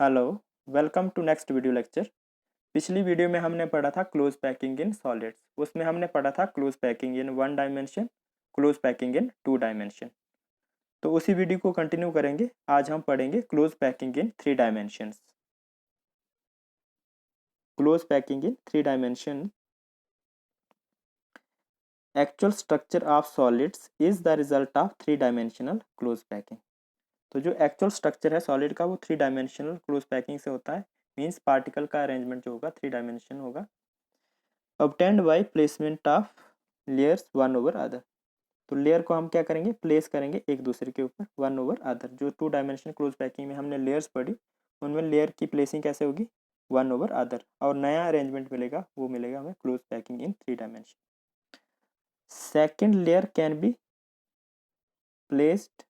Hello, welcome to next video lecture. पिछली video में हमने पढ़ा था क्लोज पैकिंग इन सॉलिड्स। उसमें हमने पढ़ा था close packing in 1 dimension, close packing in 2 dimension. तो उसी वीडियो को कंटिन्यू करेंगे। आज हम पढ़ेंगे close packing in 3 dimensions. Close packing in 3 dimension. Actual structure of solids is the result of 3 dimensional close packing. तो जो एक्चुअल स्ट्रक्चर है सॉलिड का वो 3 डायमेंशनल क्लोज पैकिंग से होता है। मीन्स पार्टिकल का अरेंजमेंट जो होगा 3 डायमेंशन होगा। obtained by placement of layers one over other. तो लेयर को हम क्या करेंगे, प्लेस करेंगे एक दूसरे के ऊपर वन ओवर अदर। जो 2 डायमेंशनल क्लोज पैकिंग में हमने लेयर्स पढ़ी, उनमें लेयर की प्लेसिंग कैसे होगी, वन ओवर अदर। और नया अरेंजमेंट मिलेगा, वो मिलेगा हमें close packing in 3 dimension. Second layer can be placed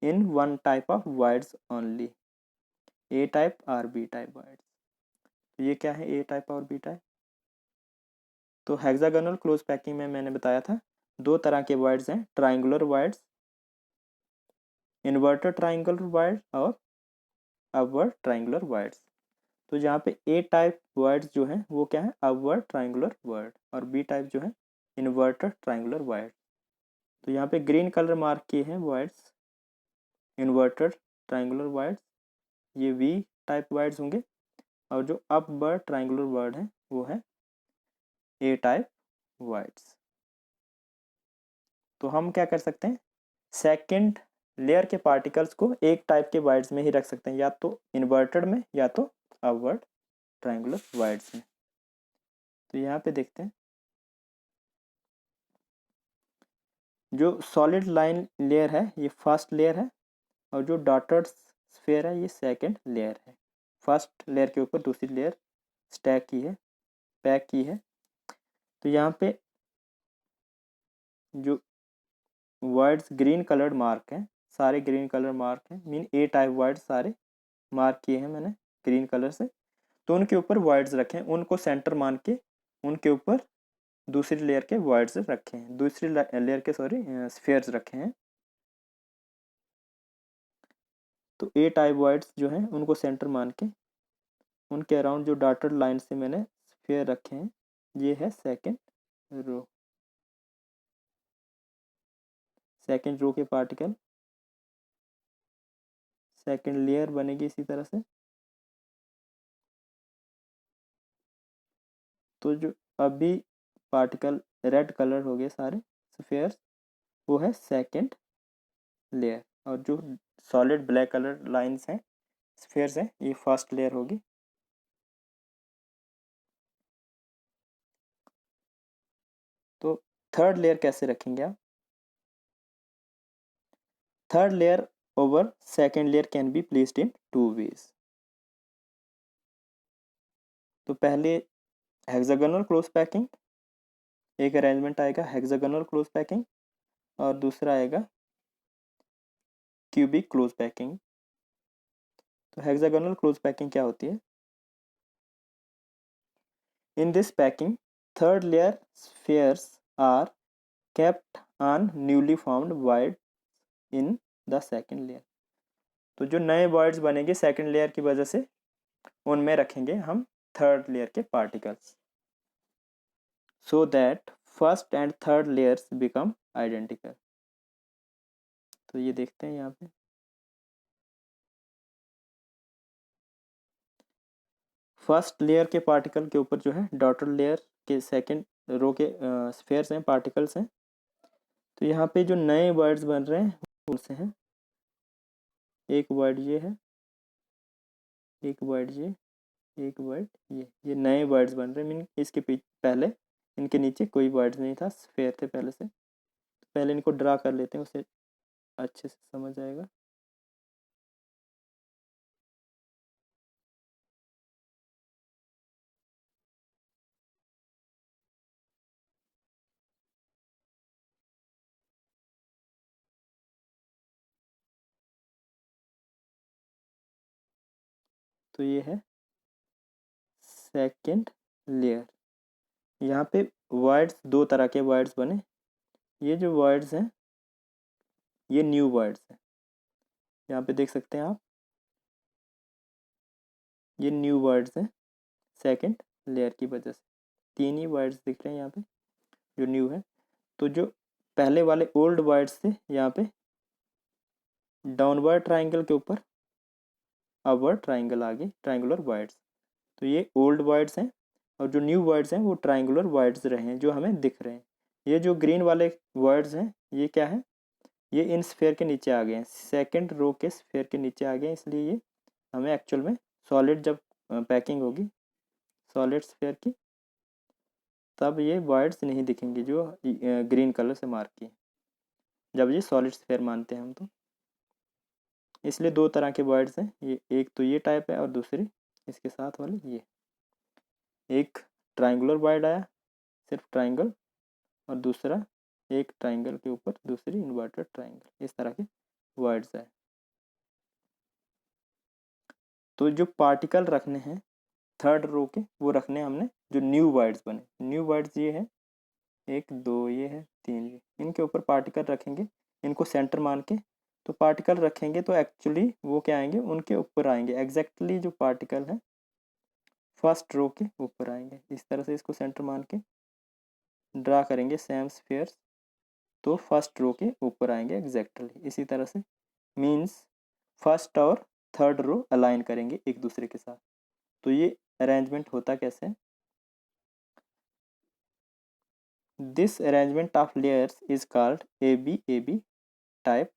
in one type of wides only, A type और बी टाइप वाइड्स। तो ये क्या है, ए टाइप और बी टाइप। तो हेक्सागोनल क्लोज पैकिंग में मैंने बताया था 2 तरह के वर्ड्स हैं, triangular words, inverted triangular word और अपवर्ड ट्राइंगुलर वर्ड्स। तो जहाँ पे ए टाइप वर्ड्स जो हैं वो क्या है, अपवर्ड ट्राइंगुलर वर्ड, और बी टाइप जो है इन्वर्टेड ट्राइंगुलर वर्ड। तो यहाँ पे ग्रीन कलर मार्क किए हैं वर्ड्स, इन्वर्टेड ट्राइंगुलर वर्ड्स, ये वी टाइप वर्ड्स होंगे। और जो अपवर्ड ट्राइंगुलर वर्ड है वो है ए टाइप वर्ड्स। तो हम क्या कर सकते हैं, सेकंड लेयर के पार्टिकल्स को एक टाइप के वाइड्स में ही रख सकते हैं, या तो इन्वर्टेड में या तो अपवर्ड ट्रायंगुलर वाइड्स में। तो यहाँ पे देखते हैं, जो सॉलिड लाइन लेयर है ये फर्स्ट लेयर है, और जो डॉटेड स्फीयर है ये सेकंड लेयर है। फर्स्ट लेयर के ऊपर दूसरी लेयर स्टैक की है, पैक की है। तो यहाँ पे जो वर्ड्स ग्रीन कलर्ड मार्क हैं, सारे ग्रीन कलर मार्क हैं, मीन ए टाइप वर्ड्स सारे मार्क किए हैं मैंने ग्रीन कलर से। तो उनके ऊपर वर्ड्स रखें, उनको सेंटर मान के उनके ऊपर दूसरी लेयर के वर्ड्स रखे हैं, दूसरी लेयर के स्फीयर्स रखे हैं। तो ए टाइप वर्ड्स जो हैं उनको सेंटर मान के उनके अराउंड जो डॉटेड लाइन से मैंने स्फीयर रखे हैं, ये है सेकंड रो। सेकंड रो के पार्टिकल, सेकंड लेयर बनेगी इसी तरह से। तो जो अभी पार्टिकल रेड कलर हो गए सारे स्फीयर्स, वो है सेकंड लेयर। और जो सॉलिड ब्लैक कलर लाइंस हैं, स्फीयर्स हैं, ये फर्स्ट लेयर होगी। तो थर्ड लेयर कैसे रखेंगे आप, third layer over second layer can be placed in 2 ways। तो पहले हेक्सागोनल क्लोज पैकिंग, एक अरेंजमेंट आएगा हेक्सागोनल क्लोज पैकिंग, और दूसरा आएगा क्यूबिक क्लोज पैकिंग। तो हेक्सागोनल क्लोज पैकिंग क्या होती है, in this packing third layer spheres are kept on newly formed void in the second layer। तो जो नए वर्ड्स बनेंगे सेकंड लेयर की वजह से, उनमें रखेंगे हम थर्ड लेयर के particles, so that first and third layers become identical. तो ये देखते हैं यहाँ पे, फर्स्ट लेयर के पार्टिकल के ऊपर जो है डॉटेड लेयर के सेकंड रो के स्फीयर्स हैं, पार्टिकल्स हैं। तो यहाँ पे जो नए वर्ड्स बन रहे हैं उनसे हैं, एक वर्ड ये है, एक वर्ड ये, एक वर्ड ये नए वर्ड्स बन रहे हैं। मीन इसके पहले इनके नीचे कोई वर्ड्स नहीं था, स्फीयर थे पहले से। तो पहले इनको ड्रा कर लेते हैं, उससे अच्छे से समझ आएगा। तो ये है सेकंड लेयर। यहाँ पे वर्ड्स, 2 तरह के वर्ड्स बने। ये जो वर्ड्स हैं ये न्यू वर्ड्स हैं, यहाँ पे देख सकते हैं आप, ये न्यू वर्ड्स हैं सेकंड लेयर की वजह से, 3 ही वर्ड्स दिख रहे हैं यहाँ पे जो न्यू है। तो जो पहले वाले ओल्ड वर्ड्स थे यहाँ पे डाउनवर्ड ट्राइंगल के ऊपर अपवर्ड ट्राइंगल आ गई, ट्राइंगुलर वर्ड्स। तो ये ओल्ड वर्ड्स हैं और जो न्यू वर्ड्स हैं वो ट्राइंगुलर वर्ड्स रहे हैं जो हमें दिख रहे हैं। ये जो ग्रीन वाले वर्ड्स हैं ये क्या है, ये इन स्फेयर के नीचे आ गए हैं, सेकंड रो के स्फेयर के नीचे आ गए हैं, इसलिए ये हमें एक्चुअल में सॉलिड जब पैकिंग होगी सॉलिड स्फेयर की तब ये वर्ड्स नहीं दिखेंगे जो ग्रीन कलर से मार्क किए, जब ये सॉलिड स्फेयर मानते हैं हम तो। इसलिए दो तरह के वर्ड्स हैं, ये एक तो ये टाइप है और दूसरी इसके साथ वाले ये। एक ट्राइंगुलर वर्ड आया सिर्फ ट्राइंगल, और दूसरा एक ट्राइंगल के ऊपर दूसरी इन्वर्टेड ट्राइंगल, इस तरह के वर्ड्स है। तो जो पार्टिकल रखने हैं थर्ड रो के वो रखने हैं हमने जो न्यू वर्ड्स बने। न्यू वर्ड्स ये है 1 2 ये है 3 ये, इनके ऊपर पार्टिकल रखेंगे, इनको सेंटर मान के। तो पार्टिकल रखेंगे तो एक्चुअली वो क्या आएंगे, उनके ऊपर आएंगे, एग्जैक्टली जो पार्टिकल है फर्स्ट रो के ऊपर आएंगे। इस तरह से इसको सेंटर मान के ड्रा करेंगे सेम स्फीयर्स, तो फर्स्ट रो के ऊपर आएंगे एग्जैक्टली। इसी तरह से मीन्स फर्स्ट और थर्ड रो अलाइन करेंगे एक दूसरे के साथ। तो ये अरेंजमेंट होता कैसे है, this arrangement of layers is called AB type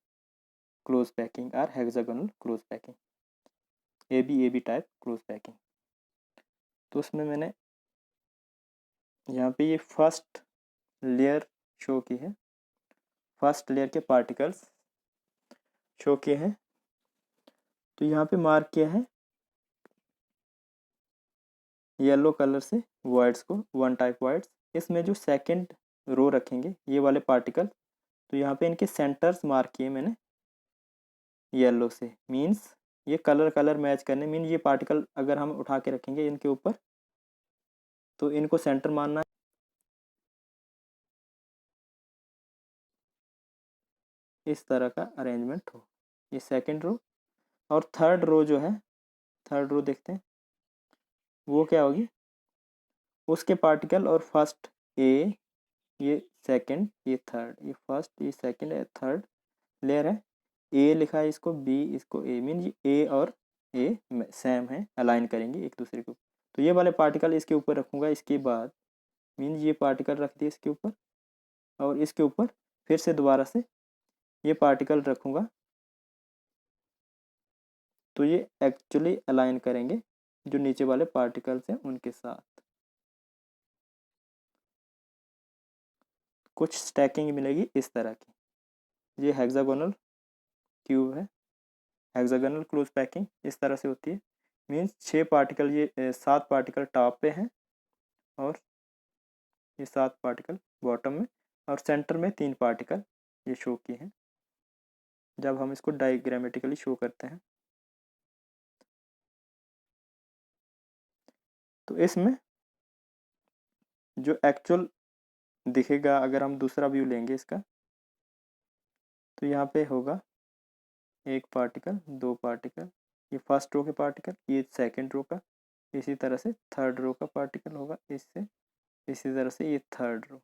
close packing और hexagonal close packing, AB type close packing. तो उसमें मैंने यहाँ पे ये फर्स्ट लेयर शो की है, फर्स्ट लेयर के पार्टिकल्स शो किए हैं। तो यहाँ पे मार्क किया है येलो कलर से वर्ड्स को, वन टाइप वर्ड्स। इसमें जो सेकंड रो रखेंगे ये वाले पार्टिकल, तो यहाँ पे इनके सेंटर्स मार्क किए मैंने येलो से, मीन्स ये कलर कलर मैच करने, मीन ये पार्टिकल अगर हम उठा के रखेंगे इनके ऊपर तो इनको सेंटर मानना है। इस तरह का अरेंजमेंट हो, ये सेकंड रो। और थर्ड रो जो है, थर्ड रो देखते हैं वो क्या होगी, उसके पार्टिकल और फर्स्ट ए, ये सेकंड ये थर्ड, ये फर्स्ट ये सेकंड है थर्ड लेयर है, ए लिखा है इसको बी इसको ए, मीन ये ए और ए सेम है, अलाइन करेंगे एक दूसरे को। तो ये वाले पार्टिकल इसके ऊपर रखूँगा, इसके बाद मीन ये पार्टिकल रख दिए इसके ऊपर, और इसके ऊपर फिर से दोबारा से ये पार्टिकल रखूँगा, तो ये एक्चुअली अलाइन करेंगे जो नीचे वाले पार्टिकल्स हैं उनके साथ। कुछ स्टैकिंग मिलेगी इस तरह की। ये हेक्सागोनल क्यूब है, हेक्सागोनल क्लोज पैकिंग इस तरह से होती है, मीन्स 6 पार्टिकल, ये 7 पार्टिकल टॉप पे हैं और ये 7 पार्टिकल बॉटम में, और सेंटर में 3 पार्टिकल ये शो किए हैं जब हम इसको डायग्रामेटिकली शो करते हैं। तो इसमें जो एक्चुअल दिखेगा अगर हम दूसरा व्यू लेंगे इसका, तो यहाँ पे होगा एक पार्टिकल दो पार्टिकल, ये फर्स्ट रो के पार्टिकल ये सेकंड रो का, इसी तरह से थर्ड रो का पार्टिकल होगा इससे, इसी तरह से ये थर्ड रो,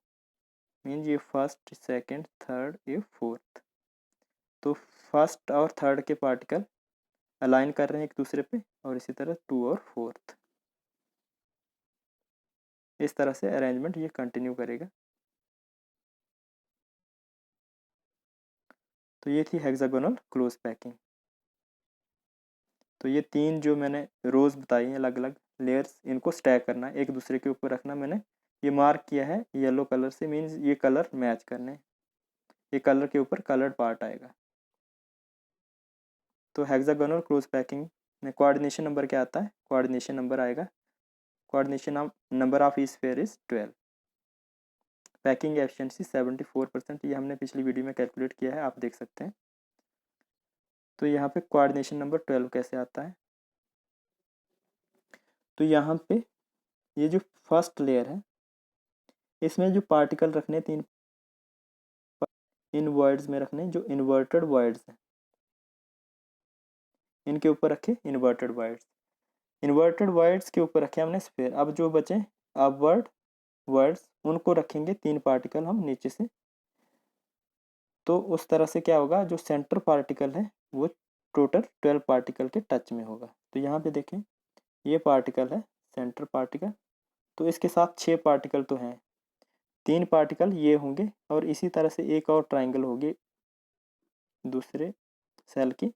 मीन ये फर्स्ट सेकंड थर्ड ये फोर्थ। तो फर्स्ट और थर्ड के पार्टिकल अलाइन कर रहे हैं एक दूसरे पे, और इसी तरह टू और फोर्थ, इस तरह से अरेंजमेंट ये कंटिन्यू करेगा। तो ये थी हेक्सागोनल क्लोज पैकिंग। तो ये 3 जो मैंने रोज बताई हैं अलग अलग लेयर्स, इनको स्टैक करना है एक दूसरे के ऊपर रखना, मैंने ये मार्क किया है येलो कलर से, मीन्स ये कलर मैच करने, ये कलर के ऊपर कलर्ड पार्ट आएगा। तो हेक्सागोनल क्लोज पैकिंग में कोऑर्डिनेशन नंबर क्या आता है, कोऑर्डिनेशन नंबर आएगा, coordination number of each pair is 12, packing efficiency 74%, ये हमने पिछली वीडियो में कैलकुलेट किया है, आप देख सकते हैं। तो यहाँ पे कोऑर्डिनेशन नंबर 12 कैसे आता है, तो यहाँ पे ये जो फर्स्ट लेयर है इसमें जो पार्टिकल रखने 3 इन वर्ड्स में रखने जो इन्वर्टेड वर्ड्स हैं, इनके ऊपर रखे इन्वर्टेड वर्ड्स। इन्वर्टेड वर्ड्स के ऊपर रखे हमने स्फीयर। अब जो बचे अपवर्ड वर्ड्स उनको रखेंगे 3 पार्टिकल हम नीचे से। तो उस तरह से क्या होगा, जो सेंटर पार्टिकल है वो टोटल 12 पार्टिकल के टच में होगा। तो यहाँ पे देखें ये पार्टिकल है सेंटर पार्टिकल, तो इसके साथ 6 पार्टिकल तो हैं, 3 पार्टिकल ये होंगे और इसी तरह से एक और ट्राइंगल होगी दूसरे सेल की।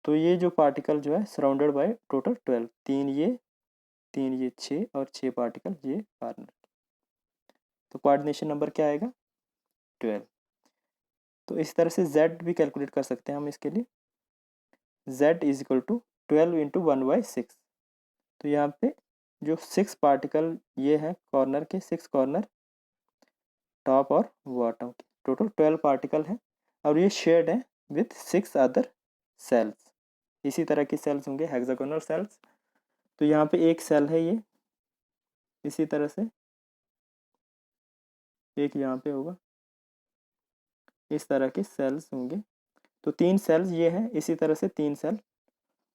तो ये जो पार्टिकल जो है सराउंडेड बाय टोटल 12, 3 ये 6 और 6 पार्टिकल ये कॉर्नर। तो कोऑर्डिनेशन नंबर क्या आएगा 12। तो इस तरह से z भी कैलकुलेट कर सकते हैं हम इसके लिए, z is equal to 12 into 1/6। तो यहाँ पे जो 6 पार्टिकल ये है कॉर्नर के, 6 कॉर्नर टॉप और बॉटम के, टोटल 12 पार्टिकल है और ये शेयर्ड है विथ 6 अदर सेल्स। इसी तरह की सेल्स होंगे हेक्सागोनल सेल्स। तो यहाँ पे एक सेल है ये, इसी तरह से एक यहाँ पे होगा, इस तरह के सेल्स होंगे। तो 3 सेल्स ये हैं, इसी तरह से 3 सेल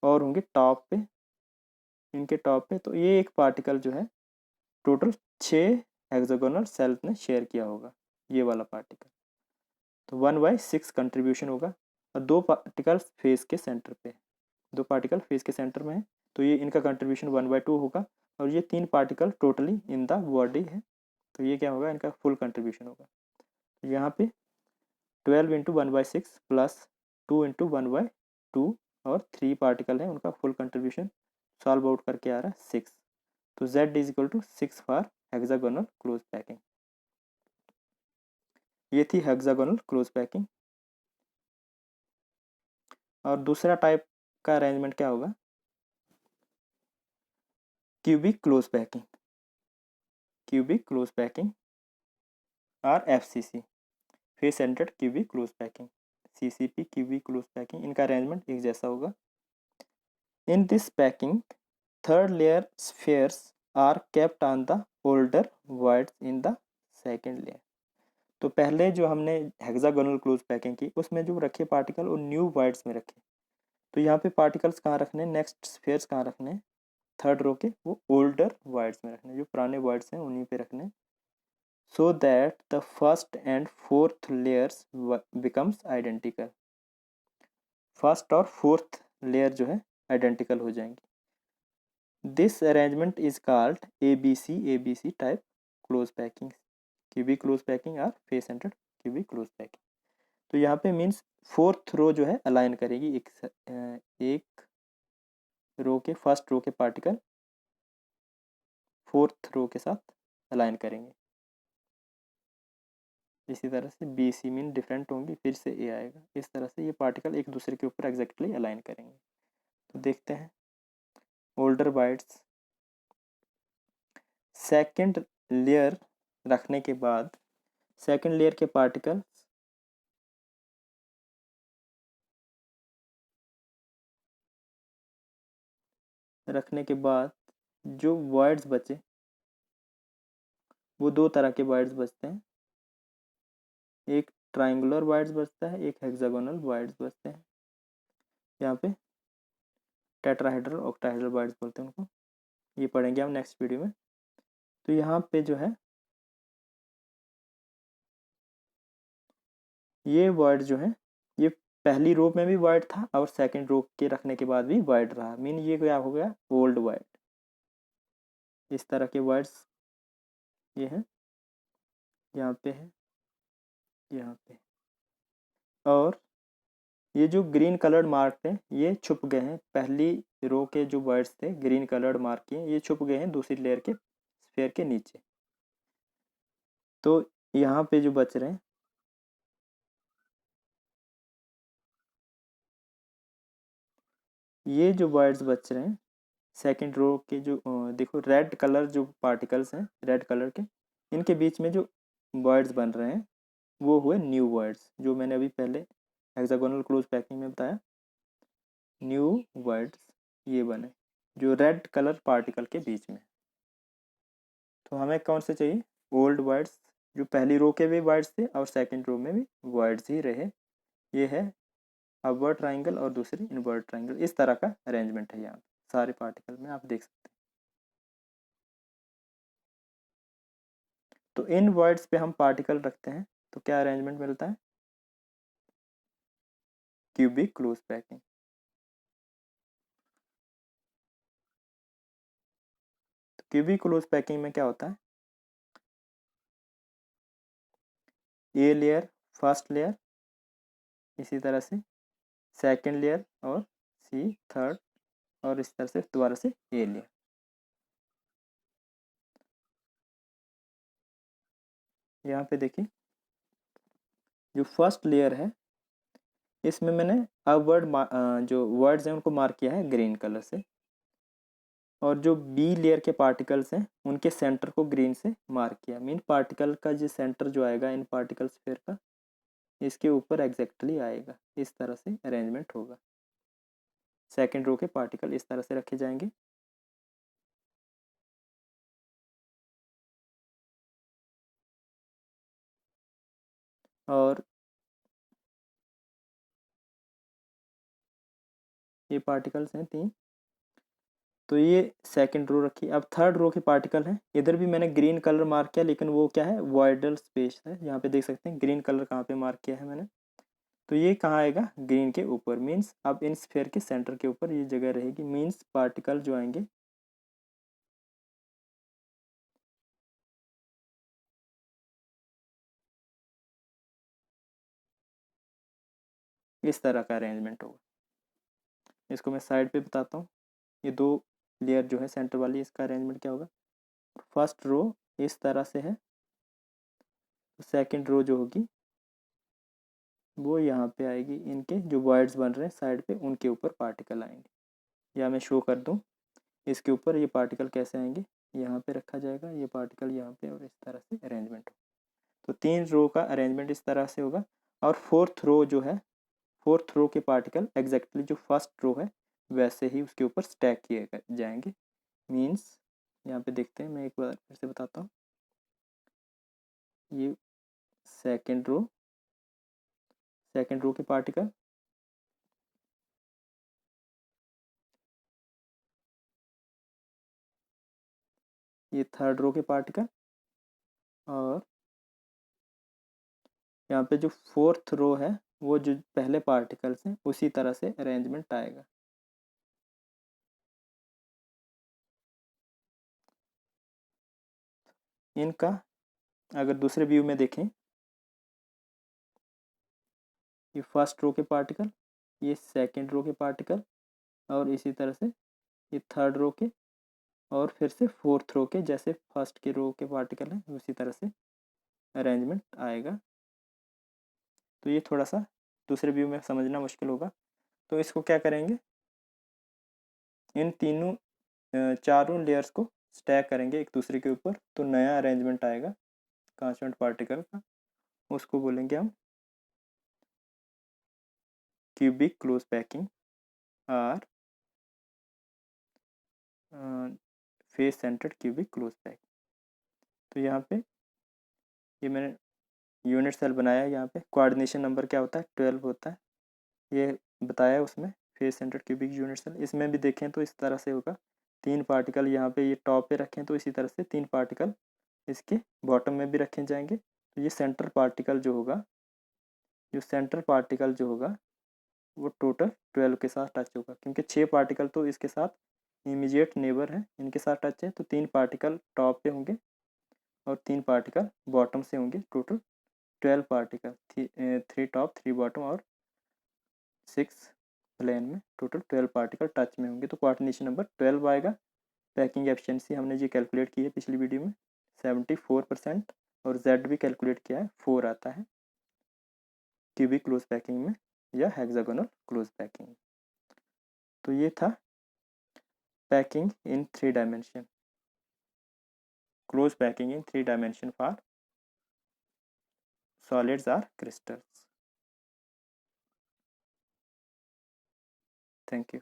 और होंगे टॉप पे, इनके टॉप पे। तो ये एक पार्टिकल जो है टोटल 6 हेक्सागोनल सेल्स ने शेयर किया होगा, ये वाला पार्टिकल। तो 1/6 कंट्रीब्यूशन होगा और 2 पार्टिकल फेस के सेंटर पे, 2 पार्टिकल फेस के सेंटर में है, तो ये इनका कंट्रीब्यूशन 1/2 होगा। और ये 3 particle totally in the body है, तो ये क्या होगा इनका फुल कंट्रीब्यूशन होगा। तो यहाँ पे 12 इंटू 1/6 प्लस 2 इंटू 1/2 और 3 पार्टिकल है, उनका फुल कंट्रीब्यूशन सॉल्व आउट करके आ रहा है 6। तो z is equal to 6 for hexagonal close packing. ये थी हेक्सागोनल क्लोज पैकिंग। और दूसरा टाइप का अरेंजमेंट क्या होगा, cubic close packing. Cubic close packing और FCC, face centred cubic close packing, CCP cubic close packing, इनका अरेंजमेंट एक जैसा होगा। In this packing third layer spheres are kept on the holder voids in the second layer. तो पहले जो हमने hexagonal close packing की उसमें जो रखे पार्टिकल वो न्यू वाइड्स में रखे। तो यहाँ पे पार्टिकल्स कहाँ रखने, नेक्स्ट स्फीयर्स कहाँ रखने, थर्ड रो के वो ओल्डर वाइड्स में रखने, जो पुराने वाइड्स हैं उन्हीं पे रखने, so that the first and fourth layers becomes identical. First और फोर्थ लेयर जो है आइडेंटिकल हो जाएंगी। This arrangement is called ABC type close packing, cubic close packing और face centred cubic close packing. तो यहाँ पे मीन्स फोर्थ रो जो है अलाइन करेगी, एक रो के फर्स्ट रो के पार्टिकल फोर्थ रो के साथ अलाइन करेंगे। इसी तरह से BC मीन डिफरेंट होंगी, फिर से A आएगा, इस तरह से ये पार्टिकल एक दूसरे के ऊपर एग्जैक्टली अलाइन करेंगे। तो देखते हैं ओल्डर बाइट्स, सेकंड लेयर रखने के बाद सेकंड लेयर के पार्टिकल रखने के बाद जो वर्ड्स बचे वो 2 तरह के वर्ड्स बचते हैं, एक ट्राइंगुलर वर्ड्स बचता है, एक हेक्सागोनल वर्ड्स बचते हैं। यहाँ पे टेट्राहेड्रल ऑक्टाहेड्रल वर्ड्स बोलते हैं उनको, ये पढ़ेंगे हम नेक्स्ट वीडियो में। तो यहाँ पे जो है ये वर्ड जो है ये पहली रो में भी वर्ड था और सेकंड रो के रखने के बाद भी वर्ड रहा, मीन ये क्या हो गया ओल्ड वर्ड। इस तरह के वर्ड्स ये हैं, यहाँ पे है, यहाँ पे, और ये जो ग्रीन कलर्ड मार्क थे ये छुप गए हैं, पहली रो के जो वर्ड्स थे ग्रीन कलर्ड मार्क किए ये छुप गए हैं दूसरी लेयर के स्फीयर के नीचे। तो यहाँ पे जो बच रहे हैं ये जो वर्ड्स बच रहे हैं सेकंड रो के जो देखो रेड कलर जो पार्टिकल्स हैं रेड कलर के, इनके बीच में जो वर्ड्स बन रहे हैं वो हुए न्यू वर्ड्स, जो मैंने अभी पहले हेक्सागोनल क्लोज पैकिंग में बताया, न्यू वर्ड्स ये बने जो रेड कलर पार्टिकल के बीच में। तो हमें कौन से चाहिए ओल्ड वर्ड्स, जो पहली रो के भी वर्ड्स थे और सेकंड रो में भी वर्ड्स ही रहे। ये है अपवर्ड ट्राइंगल और दूसरी इनवर्ड ट्राइंगल, इस तरह का अरेंजमेंट है यहाँ सारे पार्टिकल में आप देख सकते हैं। तो इन वर्ड्स पे हम पार्टिकल रखते हैं तो क्या अरेंजमेंट मिलता है? Cubic close packing. तो क्यूबिक क्लोज पैकिंग में क्या होता है? ए लेयर, फर्स्ट लेयर, इसी तरह से सेकंड लेयर, और सी थर्ड, और इस तरह से दोबारा से ए लेयर। यहाँ पे देखिए जो फर्स्ट लेयर है इसमें मैंने अब जो वर्ड्स हैं उनको मार्क किया है ग्रीन कलर से, और जो बी लेयर के पार्टिकल्स हैं उनके सेंटर को ग्रीन से मार्क किया। मीन पार्टिकल का जो सेंटर जो आएगा इन पार्टिकल स्फीयर का इसके ऊपर एग्जैक्टली आएगा। इस तरह से अरेंजमेंट होगा। सेकंड रो के पार्टिकल इस तरह से रखे जाएंगे। और ये पार्टिकल्स हैं 3, तो ये सेकंड रो रखी। अब थर्ड रो के पार्टिकल हैं, इधर भी मैंने ग्रीन कलर मार्क किया, लेकिन वो क्या है, वॉइडल स्पेस है। यहाँ पे देख सकते हैं ग्रीन कलर कहाँ पे मार्क किया है मैंने। तो ये कहाँ आएगा? ग्रीन के ऊपर। मीन्स अब इन स्फीयर के सेंटर के ऊपर ये जगह रहेगी। मीन्स पार्टिकल जो आएंगे इस तरह का अरेंजमेंट होगा। इसको मैं साइड पे बताता हूँ। ये 2 लेयर जो है सेंटर वाली, इसका अरेंजमेंट क्या होगा? फर्स्ट रो इस तरह से है, सेकंड रो जो होगी वो यहाँ पे आएगी। इनके जो वर्ड्स बन रहे हैं साइड पे उनके ऊपर पार्टिकल आएंगे। या मैं शो कर दूँ इसके ऊपर ये पार्टिकल कैसे आएंगे। यहाँ पे रखा जाएगा ये पार्टिकल यहाँ पे, और इस तरह से अरेंजमेंट हो। तो 3 रो का अरेंजमेंट इस तरह से होगा। और फोर्थ रो जो है, फोर्थ रो के पार्टिकल एग्जैक्टली जो फर्स्ट रो है वैसे ही उसके ऊपर स्टैक किए जाएंगे। मीन्स यहाँ पे देखते हैं, मैं एक बार फिर से बताता हूँ। ये सेकंड रो, सेकंड रो के पार्टिकल, ये थर्ड रो के पार्टिकल, और यहाँ पे जो फोर्थ रो है वो जो पहले पार्टिकल्स हैं उसी तरह से अरेंजमेंट आएगा। इनका अगर दूसरे व्यू में देखें, ये फर्स्ट रो के पार्टिकल, ये सेकंड रो के पार्टिकल, और इसी तरह से ये थर्ड रो के, और फिर से फोर्थ रो के, जैसे फर्स्ट के रो के पार्टिकल हैं उसी तरह से अरेंजमेंट आएगा। तो ये थोड़ा सा दूसरे व्यू में समझना मुश्किल होगा। तो इसको क्या करेंगे, इन तीनों चारों लेयर्स को स्टैक करेंगे एक दूसरे के ऊपर, तो नया अरेंजमेंट आएगा कांस्टेंट पार्टिकल का। उसको बोलेंगे हम क्यूबिक क्लोज पैकिंग और face centred cubic close packing. तो यहाँ पे ये मैंने यूनिट सेल बनाया है। यहाँ पे कोऑर्डिनेशन नंबर क्या होता है? 12 होता है, ये बताया है उसमें। Face centred cubic unit cell, इसमें भी देखें तो इस तरह से होगा। 3 पार्टिकल यहाँ पे ये टॉप पे रखें तो इसी तरह से 3 पार्टिकल इसके बॉटम में भी रखे जाएंगे। तो ये सेंटर पार्टिकल जो होगा, जो सेंटर पार्टिकल जो होगा वो टोटल 12 के साथ टच होगा, क्योंकि 6 पार्टिकल तो इसके साथ इमीडिएट नेबर हैं, इनके साथ टच है। तो 3 पार्टिकल टॉप पे होंगे और 3 पार्टिकल बॉटम से होंगे। टोटल 12 पार्टिकल, 3 टॉप 3 बॉटम और 6 प्लेन में, टोटल 12 पार्टिकल टच में होंगे। तो कोऑर्डिनेशन नंबर 12 आएगा। पैकिंग एफिशिएंसी हमने जी कैलकुलेट की है पिछली वीडियो में 74%, और जेड भी कैलकुलेट किया है 4 आता है क्यूबिक क्लोज पैकिंग में या हेक्सागोनल क्लोज पैकिंग। तो ये था packing in 3 dimension, close packing in 3 dimension for solids or crystals. Thank you.